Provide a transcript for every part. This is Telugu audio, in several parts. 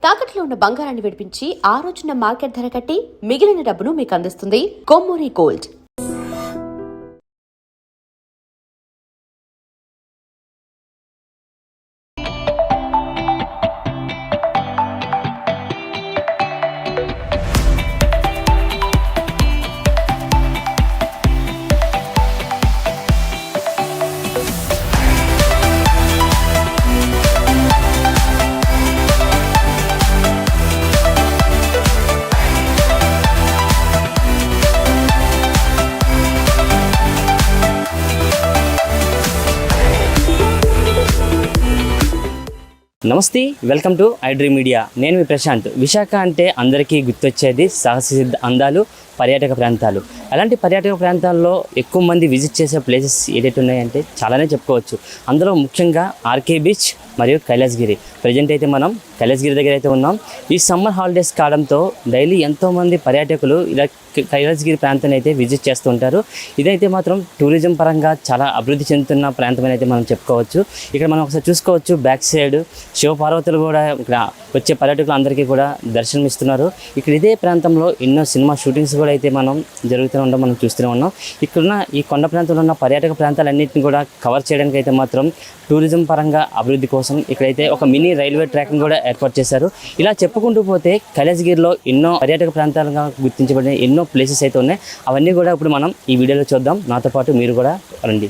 తాకట్లో ఉన్న బంగారాన్ని విడిపించి ఆ రోజున మార్కెట్ ధర కట్టి మిగిలిన డబ్బును మీకు అందిస్తుంది కొమ్మూరి గోల్డ్. నమస్తే, వెల్కమ్ టు ఐడ్రీమ్ మీడియా. నేను మీ ప్రశాంత్. విశాఖ అంటే అందరికీ గుర్తొచ్చేది సాహససిద్ధ అందాలు, పర్యాటక ప్రాంతాలు. అలాంటి పర్యాటక ప్రాంతాల్లో ఎక్కువ మంది విజిట్ చేసే ప్లేసెస్ ఏదైతే ఉన్నాయంటే చాలానే చెప్పుకోవచ్చు. అందులో ముఖ్యంగా ఆర్కే బీచ్ మరియు కైలాసగిరి. ప్రజెంట్ అయితే మనం కైలాసగిరి దగ్గర అయితే ఉన్నాం. ఈ సమ్మర్ హాలిడేస్ కావడంతో డైలీ ఎంతోమంది పర్యాటకులు ఇలా కైలాసగిరి ప్రాంతాన్ని అయితే విజిట్ చేస్తూ ఉంటారు. ఇదైతే మాత్రం టూరిజం పరంగా చాలా అభివృద్ధి చెందుతున్న ప్రాంతం అయితే మనం చెప్పుకోవచ్చు. ఇక్కడ మనం ఒకసారి చూసుకోవచ్చు, బ్యాక్ సైడ్ శివపార్వతులు కూడా ఇక్కడ వచ్చే పర్యాటకులు అందరికీ కూడా దర్శనం ఇస్తున్నారు. ఇక్కడ ఇదే ప్రాంతంలో ఎన్నో సినిమా షూటింగ్స్ కూడా అయితే మనం జరుగుతూ ఉండడం మనం చూస్తూనే ఉన్నాం. ఇక్కడున్న ఈ కొండ ప్రాంతంలో ఉన్న పర్యాటక ప్రాంతాలన్నింటినీ కూడా కవర్ చేయడానికి అయితే మాత్రం టూరిజం పరంగా అభివృద్ధి కోసం ఇక్కడైతే ఒక మినీ రైల్వే ట్రాక్ని కూడా ఏర్పాటు చేశారు. ఇలా చెప్పుకుంటూ పోతే కైలాసగిరిలో ఎన్నో పర్యాటక ప్రాంతాలుగా గుర్తించబడిన ఎన్నో ప్లేసెస్ అయితే ఉన్నాయి. అవన్నీ కూడా ఇప్పుడు మనం ఈ వీడియోలో చూద్దాం. నాతో పాటు మీరు కూడా రండి.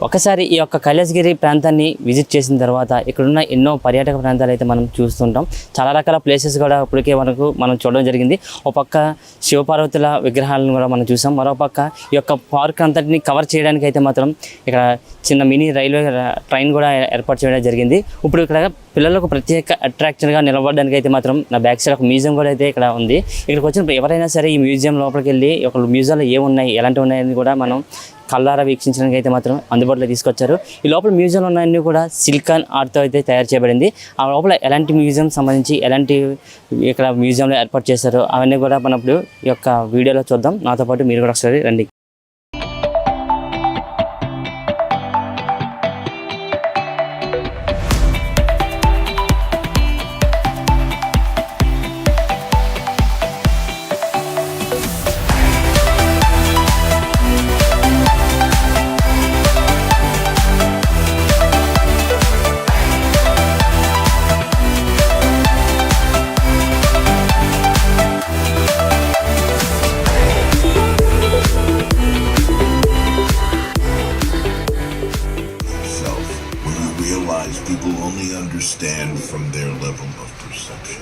ఒకసారి ఈ యొక్క కైలాసగిరి ప్రాంతాన్ని విజిట్ చేసిన తర్వాత ఇక్కడున్న ఎన్నో పర్యాటక ప్రాంతాలు అయితే మనం చూస్తుంటాం. చాలా రకాల ప్లేసెస్ కూడా ఇప్పటికే మనం చూడడం జరిగింది. ఒక పక్క శివపార్వతుల విగ్రహాలను కూడా మనం చూసాం. మరోపక్క ఈ యొక్క పార్క్ అంతటిని కవర్ చేయడానికి అయితే మాత్రం ఇక్కడ చిన్న మినీ రైల్వే ట్రైన్ కూడా ఏర్పాటు చేయడం జరిగింది. ఇప్పుడు ఇక్కడ పిల్లలకు ప్రత్యేక అట్రాక్షన్గా నిలబడడానికి అయితే మాత్రం నా బ్యాక్ సైడ్ ఒక మ్యూజియం కూడా అయితే ఇక్కడ ఉంది. ఇక్కడికి వచ్చిన ఎవరైనా సరే ఈ మ్యూజియం లోపలికి వెళ్ళి ఒక మ్యూజియంలో ఏమున్నాయి, ఎలాంటివి ఉన్నాయని కూడా మనం కళ్ళారా వీక్షించడానికి అయితే మాత్రం అందుబాటులో తీసుకొచ్చారు. ఈ లోపల మ్యూజియంలో ఉన్నాయన్నీ కూడా సిలికాన్ ఆర్ట్తో అయితే తయారు చేయబడింది. ఆ లోపల ఎలాంటి మ్యూజియం సంబంధించి ఎలాంటి ఇక్కడ మ్యూజియంలో ఏర్పాటు చేశారో అవన్నీ కూడా మనం ఇప్పుడు ఈ యొక్క వీడియోలో చూద్దాం. నాతో పాటు మీరు కూడా ఒకసారి రండి. People only understand from their level of perception.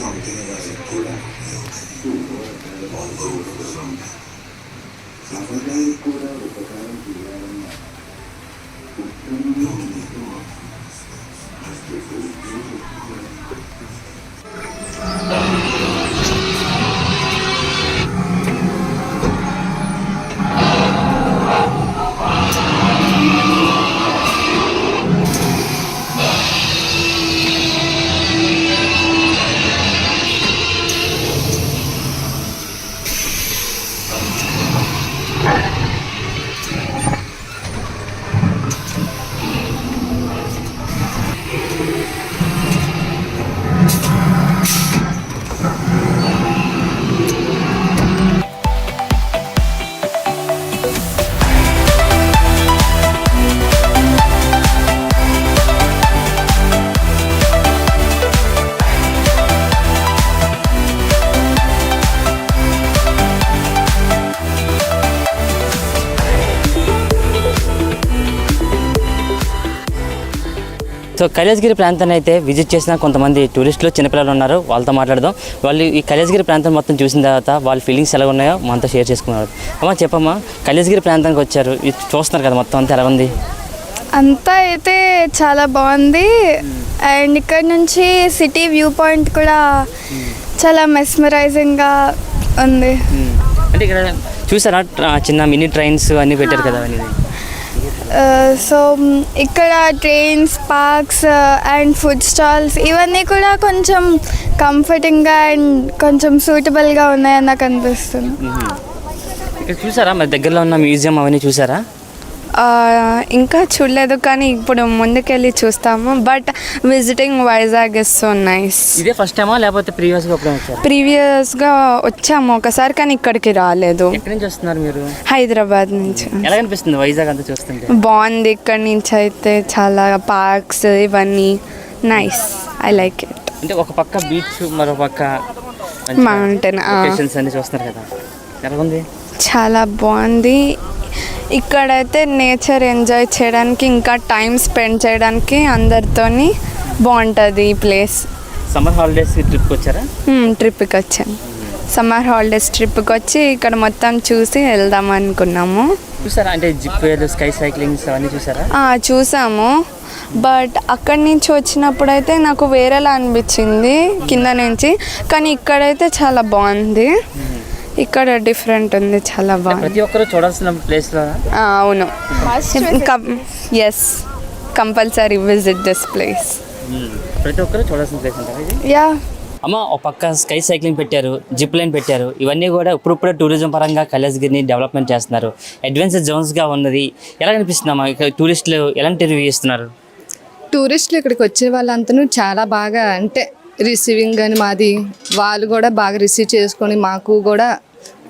Something as important although for some so Kailasagiri ప్రాంతాన్ని అయితే విజిట్ చేసిన కొంతమంది టూరిస్టులు చిన్నపిల్లలు ఉన్నారు, వాళ్ళతో మాట్లాడదాం. వాళ్ళు ఈ కైలాసగిరి ప్రాంతం మొత్తం చూసిన తర్వాత వాళ్ళ ఫీలింగ్స్ ఎలా ఉన్నాయో మనతో షేర్ చేసుకున్నారు. అమ్మ చెప్పమ్మా, కైలాసగిరి ప్రాంతానికి వచ్చారు, ఇది చూస్తున్నారు కదా, మొత్తం అంతా ఎలా ఉంది? అంతా అయితే చాలా బాగుంది. అండ్ ఇక్కడ నుంచి సిటీ వ్యూ పాయింట్ కూడా చాలా మెస్మరైజింగ్గా ఉంది. అంటే ఇక్కడ చూసారా చిన్న మినీ ట్రైన్స్ అన్నీ పెట్టారు కదా అని. సో ఇక్కడ trains, parks and food stalls ఇవన్నీ కూడా కొంచెం కంఫర్టింగ్గా అండ్ కొంచెం సూటబుల్గా ఉన్నాయని నాకు అనిపిస్తుంది. ఇక్కడ చూసారా మరి దగ్గరలో ఉన్న మ్యూజియం అవన్నీ చూసారా? ఇంకా చూడలేదు కానీ ఇప్పుడు ముందుకెళ్ళి చూస్తాము. But visiting Vizag is so nice. ఇదే ఫస్ట్ టైమా లేకపోతే ప్రీవియస్గా ఎప్పుడైనా వచ్చారు? ప్రీవియస్గా వచ్చాము ఒకసారి కానీ ఇక్కడికి రాలేదు. ఎక్కడి నుంచి వస్తున్నారు మీరు? హైదరాబాద్ నుంచి. ఎలా అనిపిస్తుంది వైజాగ్ అంతా చూస్తుంటే? బాగుంది. ఇక్కడి నుంచి అయితే చాలా పార్క్స్ ఇవన్నీ నైస్. I like it. అంటే ఒక పక్క బీచ్, మరో పక్క మౌంటైన్ అన్ని చూస్తున్నారు కదా, ఎలా ఉంది? చాలా బాగుంది. ఇక్కడైతే నేచర్ ఎంజాయ్ చేయడానికి ఇంకా టైం స్పెండ్ చేయడానికి అందరితోని బాగుంటుంది ఈ ప్లేస్. సమ్మర్ హాలిడేస్ ట్రిప్కి వచ్చారా? ట్రిప్కి వచ్చాను. సమ్మర్ హాలిడేస్ ట్రిప్కి వచ్చి ఇక్కడ మొత్తం చూసి వెళ్దాం అనుకున్నాము. చూసారా? అంటే జిప్ స్కై సైక్లింగ్స్ అవన్నీ చూసారా? చూసాము. బట్ అక్కడి నుంచి వచ్చినప్పుడు అయితే నాకు వేరేలా అనిపించింది కింద నుంచి. కానీ ఇక్కడైతే చాలా బాగుంది. ఇక్కడ డిఫరెంట్ ఉంది, చాలా బాగుంది. ప్రతి ఒక్కరు చూడాల్సిన ప్లేస్లో. అవును, yes, compulsory visit this place. ప్రతి ఒక్కరు చూడాల్సిన ప్లేస్ అంటారు ఇది. యా. అమ్మ, ఒక పక్క స్కై సైక్లింగ్ పెట్టారు, జిప్ లైన్ పెట్టారు, ఇవన్నీ కూడా ఇప్పుడిప్పుడే టూరిజం పరంగా కైలాసగిరిని డెవలప్మెంట్ చేస్తున్నారు. అడ్వెంచర్ జోన్స్గా ఉన్నది. ఎలా అనిపిస్తుందమ్మా? ఇక టూరిస్టులు ఎలాంటి రివ్యూ ఇస్తున్నారు? టూరిస్టులు ఇక్కడికి వచ్చే వాళ్ళంతా చాలా బాగా, అంటే రిసీవింగ్ అని మాది, వాళ్ళు కూడా బాగా రిసీవ్ చేసుకొని మాకు కూడా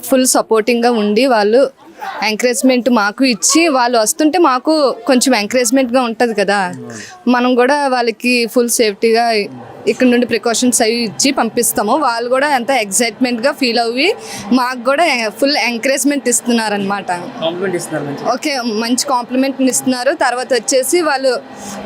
ఫుల్ సపోర్టింగ్గా ఉండి వాళ్ళు ఎంకరేజ్మెంట్ మాకు ఇచ్చి, వాళ్ళు వస్తుంటే మాకు కొంచెం ఎంకరేజ్మెంట్గా ఉంటుంది కదా, మనం కూడా వాళ్ళకి ఫుల్ సేఫ్టీగా ఇక్కడ నుండి ప్రికాషన్స్ అవి ఇచ్చి పంపిస్తాము. వాళ్ళు కూడా ఎంత ఎక్సైట్మెంట్గా ఫీల్ అవ్వి మాకు కూడా ఫుల్ ఎంకరేజ్మెంట్ ఇస్తున్నారనమాట. ఓకే, మంచి కాంప్లిమెంట్ ఇస్తున్నారు. తర్వాత వచ్చేసి వాళ్ళు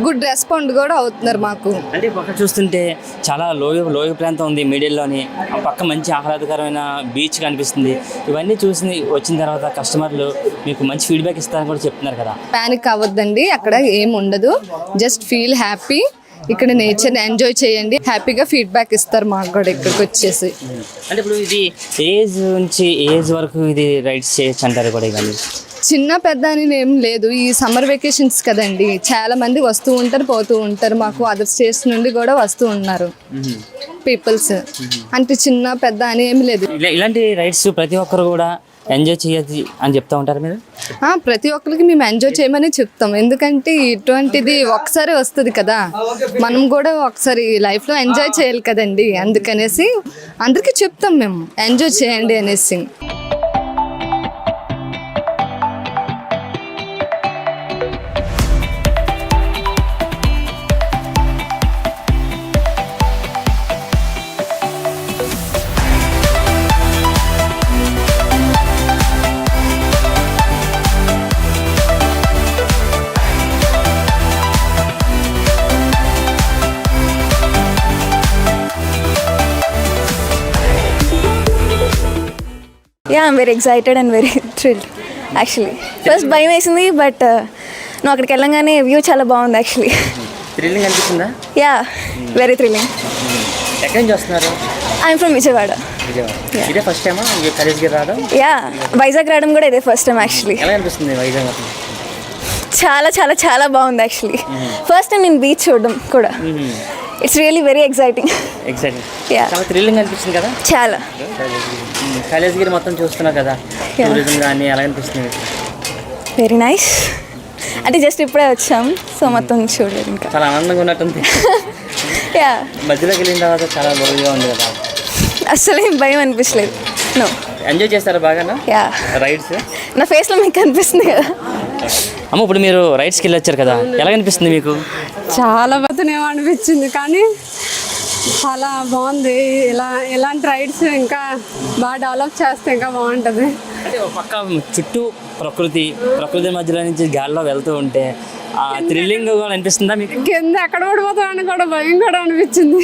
గుడ్ రెస్పాండ్ కూడా అవుతున్నారు మాకు. అంటే పక్క చూస్తుంటే చాలా లోయ ప్రాంతం ఉంది మిడిల్లోని, ఆ పక్క మంచి ఆహ్లాదకరమైన బీచ్ కనిపిస్తుంది. ఇవన్నీ చూసి వచ్చిన తర్వాత కస్టమర్లు మీకు మంచి ఫీడ్బ్యాక్ ఇస్తారని కూడా చెప్తున్నారు కదా. ప్యానిక్ అవ్వద్దండి, అక్కడ ఏం ఉండదు. Just feel happy. ఇక్కడ నేచర్ని ఎంజాయ్ చేయండి, హ్యాపీగా ఫీడ్బ్యాక్ ఇస్తారు మాకు కూడా ఇక్కడికి వచ్చేసి. అంటే ఇప్పుడు ఇది ఏజ్ నుంచి ఏజ్ వరకు ఇది రైడ్స్ చేయొచ్చు అంటారు కూడా? ఇవన్నీ చిన్న పెద్ద అని ఏం లేదు. ఈ సమ్మర్ వెకేషన్స్ కదండి, చాలా మంది వస్తూ ఉంటారు, పోతూ ఉంటారు. మాకు అదర్ స్టేట్స్ నుండి కూడా వస్తూ ఉన్నారు పీపుల్స్. అంటే చిన్న పెద్ద అని ఏం లేదు. ఇలాంటి రైడ్స్ ప్రతి ఒక్కరు కూడా ఎంజాయ్ చేయొచ్చు అని చెప్తా ఉంటారు మీరు? ప్రతి ఒక్కరికి మేము ఎంజాయ్ చేయమని చెప్తాం. ఎందుకంటే ఇటువంటిది ఒకసారి వస్తుంది కదా, మనం కూడా ఒకసారి లైఫ్లో ఎంజాయ్ చేయాలి కదండి. అందుకనేసి అందరికీ చెప్తాం మేము ఎంజాయ్ చేయండి అనేసి. Yeah, I'm very excited and very thrilled actually. First భయం వేసింది, బట్ నువ్వు అక్కడికి వెళ్ళంగానే వ్యూ చాలా బాగుంది యాక్చువల్లీ. థ్రిల్లింగ్ అనిపిస్తుందా? Yeah, very thrilling. ఎక్కడి నుంచి వస్తున్నారు? I'm from Vijayawada. ఇదే ఫస్ట్ టైమా కైలాసగిరి రావడం? యా, వైజాగ్ రావడం కూడా ఇదే ఫస్ట్ టైం యాక్చువల్లీ. ఎలా అనిపిస్తుంది వైజాగ్? చాలా చాలా చాలా బాగుంది యాక్చువల్లీ. ఫస్ట్ టైం నేను బీచ్ చూడడం కూడా. It's really very exciting. చాలా థ్రిల్లింగ్ అనిపిస్తుంది కదా? చాలా. కైలాసగిరి మొత్తం చూస్తున్నా కదా, టూరిజం కానీ ఎలా అనిపిస్తుంది? Very nice. అంటే జస్ట్ ఇప్పుడే వచ్చాం, సో మొత్తం చూడలేదు ఇంకా. చాలా ఆనందంగా ఉన్నట్టుంది. యా, మధ్యలోకి వెళ్ళిన తర్వాత చాలా లోగా ఉంది కదా, అసలు ఏం భయం అనిపించలేదు. నో, ఎంజాయ్ చేస్తారా బాగా యా రైడ్స్? నా ఫేస్లో మీకు కనిపిస్తుంది కదా. అమ్మ, ఇప్పుడు మీరు రైడ్స్కి వెళ్ళి వచ్చారు కదా, ఎలా అనిపిస్తుంది మీకు? చాలా బాగా అనిపించింది, కానీ చాలా బాగుంది. ఇలాంటి రైడ్స్ ఇంకా బాగా డెవలప్ చేస్తే ఇంకా బాగుంటుంది. అంటే ఒక పక్క చుట్టూ ప్రకృతి మధ్యలో నుంచి గాల్లో వెళ్తూ ఉంటే థ్రిల్లింగ్ కూడా అనిపిస్తుందా మీకు? కింద ఎక్కడ పడిపోతామని కూడా భయం కూడా అనిపించింది.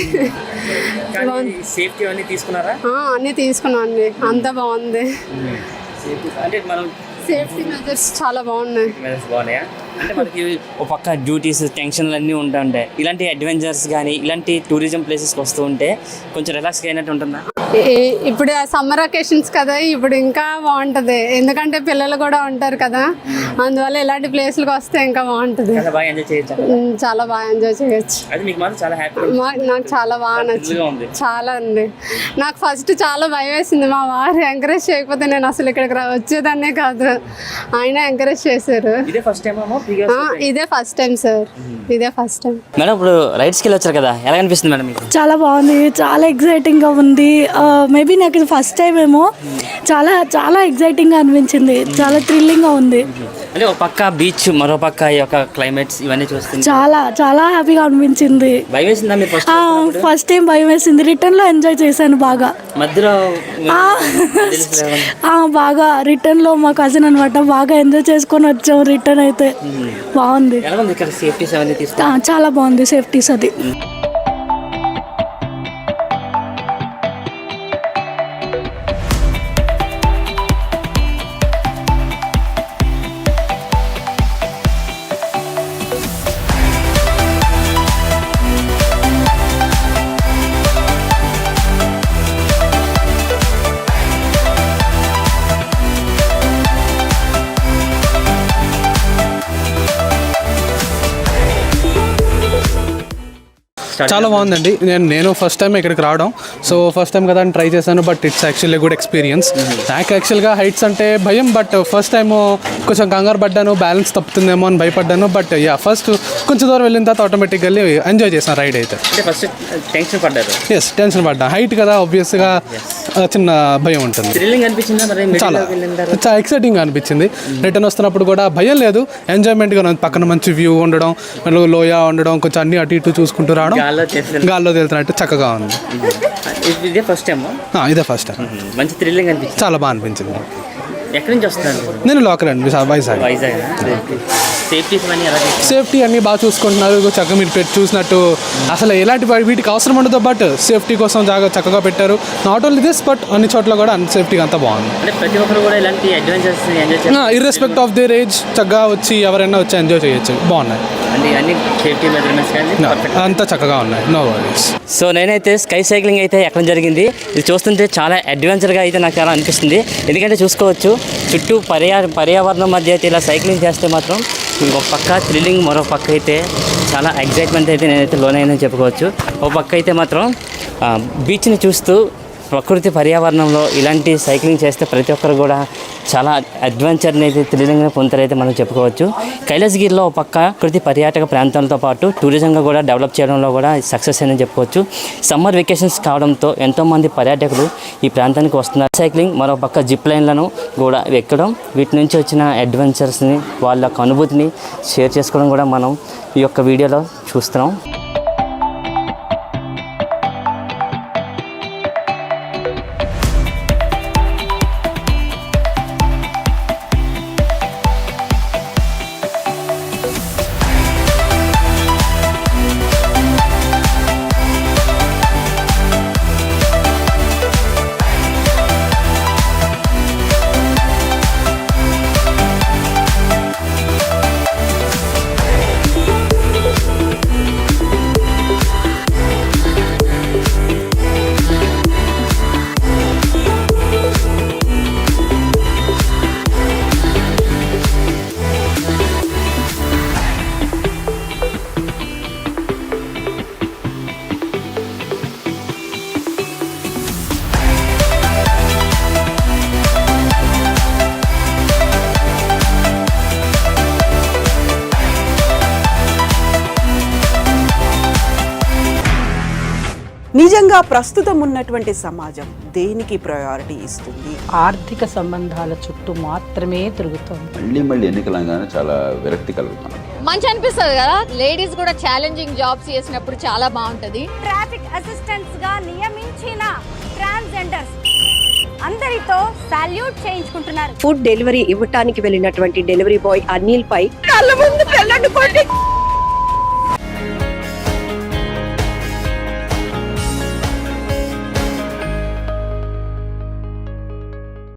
సేఫ్టీ అన్నీ తీసుకున్నారా? అన్నీ తీసుకున్నాను అండి, అంతా బాగుంది. అంటే మనం సేఫ్టీ మెజర్స్ చాలా బాగున్నాయి. బాగున్నాయా? అంటే మనకి ఒక పక్క డ్యూటీస్ టెన్షన్లు అన్నీ ఉంటాయి. ఇలాంటి అడ్వెంచర్స్ కానీ ఇలాంటి టూరిజం ప్లేసెస్కి వస్తూ ఉంటే కొంచెం రిలాక్స్గా అయినట్టు ఉంటుందా? ఇప్పుడు సమ్మర్ అకేషన్స్ కదా, ఇప్పుడు ఇంకా బాగుంటుంది. ఎందుకంటే పిల్లలు కూడా ఉంటారు కదా, అందువల్ల ఇలాంటి ప్లేస్లకు వస్తే ఇంకా బాగుంటుంది. బాగా ఎంజాయ్ చేయొచ్చు. చాలా బాగా ఎంజాయ్ చేయొచ్చు. అది మీకు మాత్రం చాలా హ్యాపీ. నాకు చాలా బాగా నచ్చింది. చాలా అండి. నాకు ఫస్ట్ చాలా భయం వేసింది. మా వారు ఎంకరేజ్ చేయకపోతే నేను అసలు ఇక్కడికి వచ్చేదాన్నే కాదు. ఆయన ఎంకరేజ్ చేశారు. ఇదే ఫస్ట్ టైం ఇదే ఫస్ట్ టైం సార్, ఇదే ఫస్ట్ టైం. మేడం ఇప్పుడు రైడ్స్కి వెళ్ళి వచ్చారు కదా, ఎలా అనిపిస్తుంది మేడం మీకు? చాలా బాగుంది, చాలా ఎగ్జైటింగ్గా ఉంది. మేబీ నాకు ఇది ఫస్ట్ టైం ఏమో, చాలా చాలా ఎగ్జైటింగ్గా అనిపించింది, చాలా థ్రిల్లింగ్గా ఉంది. అంటే ఒక పక్క బీచ్, మరో పక్క ఈ యొక్క క్లైమేట్స్ ఇవన్నీ చూస్తుంది. చాలా చాలా హ్యాపీగా అనిపించింది. భయం వేసిందా మీరు ఫస్ట్ టైం భయం వేసింది, రిటర్న్లో ఎంజాయ్ చేశాను బాగా. మధ్యలో బాగా రిటర్న్లో మా కజిన్ అనమాట, బాగా ఎంజాయ్ చేసుకొని వచ్చాం. రిటర్న్ అయితే బాగుంది. ఇక్కడ సేఫ్టీస్ అవన్నీ చాలా బాగుంది సేఫ్టీస్ అది. చాలా బాగుందండి. నేను ఫస్ట్ టైం ఇక్కడికి రావడం, సో ఫస్ట్ టైం కదా అని ట్రై చేశాను. But it's actually good experience. నాకు యాక్చువల్గా హైట్స్ అంటే భయం, బట్ ఫస్ట్ టైం కొంచెం కంగారు పడ్డాను, బ్యాలెన్స్ తప్పుతుందేమో అని భయపడ్డాను. బట్ ఫస్ట్ కొంచెం దూరం వెళ్ళిన తర్వాత ఆటోమేటిక్గా ఎంజాయ్ చేశాను రైడ్ అయితే. టెన్షన్ పడ్డారు? ఎస్, టెన్షన్ పడ్డా. హైట్ కదా, ఆబ్వియస్గా చిన్న భయం ఉంటుంది. చాలా చాలా ఎక్సైటింగ్గా అనిపించింది. రిటర్న్ వస్తున్నప్పుడు కూడా భయం లేదు, ఎంజాయ్మెంట్గా ఉంది. పక్కన మంచి వ్యూ ఉండడం, లోయ ఉండడం, కొంచెం అన్ని అటు ఇటు చూసుకుంటూ రావడం, గాల్లో తేలుతున్నట్టు చక్కగా ఉంది. ఇదే ఫస్ట్ టైం? ఇదే ఫస్ట్ టైం. మంచి థ్రిల్లింగ్ అనిపించింది, చాలా బాగా అనిపించింది. ఎక్కడి నుంచి వస్తున్నాను? నేను లోకల్ అండి, వైజాగ్. సేఫ్టీ అన్నీ బాగా చూసుకుంటున్నారు, చక్కగా మీరు పెట్టి చూసినట్టు అసలు ఎలాంటి వీటికి అవసరం ఉండదు, బట్ సేఫ్టీ కోసం చక్కగా పెట్టారు. నాట్ ఓన్లీ దిస్, బట్ అన్ని చోట్ల కూడా అన్ని సేఫ్టీగా అంతా బాగుంది. ప్రతి ఒక్కరు కూడా ఇలాంటి adventures enjoy irrespective of their age చక్కగా వచ్చి ఎవరైనా వచ్చి ఎంజాయ్ చేయొచ్చు. బాగున్నాయి, అంతా చక్కగా ఉన్నాయి, నో వరీస్. సో నేనైతే స్కై సైక్లింగ్ అయితే ఎక్కడం జరిగింది. ఇది చూస్తుంటే చాలా అడ్వెంచర్గా అయితే నాకు చాలా అనిపిస్తుంది. ఎందుకంటే చూసుకోవచ్చు చుట్టూ పర్యావరణం మధ్య అయితే ఇలా సైక్లింగ్ చేస్తే మాత్రం ఒక పక్క థ్రిల్లింగ్, మరో పక్క అయితే చాలా ఎగ్జైట్మెంట్ అయితే నేనైతే లోనైనా చెప్పుకోవచ్చు. ఒక పక్క అయితే మాత్రం బీచ్ని చూస్తూ ప్రకృతి పర్యావరణంలో ఇలాంటి సైక్లింగ్ చేస్తే ప్రతి ఒక్కరు కూడా చాలా అడ్వెంచర్ని అయితే థ్రిల్లింగ్గా పొందుతారైతే మనం చెప్పుకోవచ్చు. కైలాసగిరిలో ఒక పక్క ప్రకృతి పర్యాటక ప్రాంతాలతో పాటు టూరిజంగా కూడా డెవలప్ చేయడంలో కూడా సక్సెస్ అని చెప్పుకోవచ్చు. సమ్మర్ వెకేషన్స్ కావడంతో ఎంతోమంది పర్యాటకులు ఈ ప్రాంతానికి వస్తున్నారు. సైక్లింగ్, మరో పక్క జిప్ లైన్లను కూడా ఎక్కడం, వీటి నుంచి వచ్చిన అడ్వెంచర్స్ని, వాళ్ళ యొక్క అనుభూతిని షేర్ చేసుకోవడం కూడా మనం ఈ యొక్క వీడియోలో చూస్తున్నాం. నిజంగా ప్రస్తుతం ఉన్నటువంటి సమాజం దేనికి ప్రయారిటీ ఇస్తుంది? ఆర్థిక సంబంధాల చుట్టూ మాత్రమే తిరుగుతుంది. మళ్ళీ ఎన్నికలంగానే చాలా విరక్తి కలుగుతాను. మంచి అనిపిస్తుంది కదా, లేడీస్ కూడా ఛాలెంజింగ్ జాబ్స్ చేసినప్పుడు చాలా బాగుంటది. ట్రాఫిక్ అసిస్టెంట్స్ గా నియమించిన ట్రాన్స్జెండర్స్ అందరి తో సాల్యూట్ చేయించుకుంటున్నారు. ఫుడ్ డెలివరీ ఇవ్వటానికి వెళ్ళినటువంటి డెలివరీ బాయ్ అనిల్ పై కళ్ళ ముందు పెళ్ళండి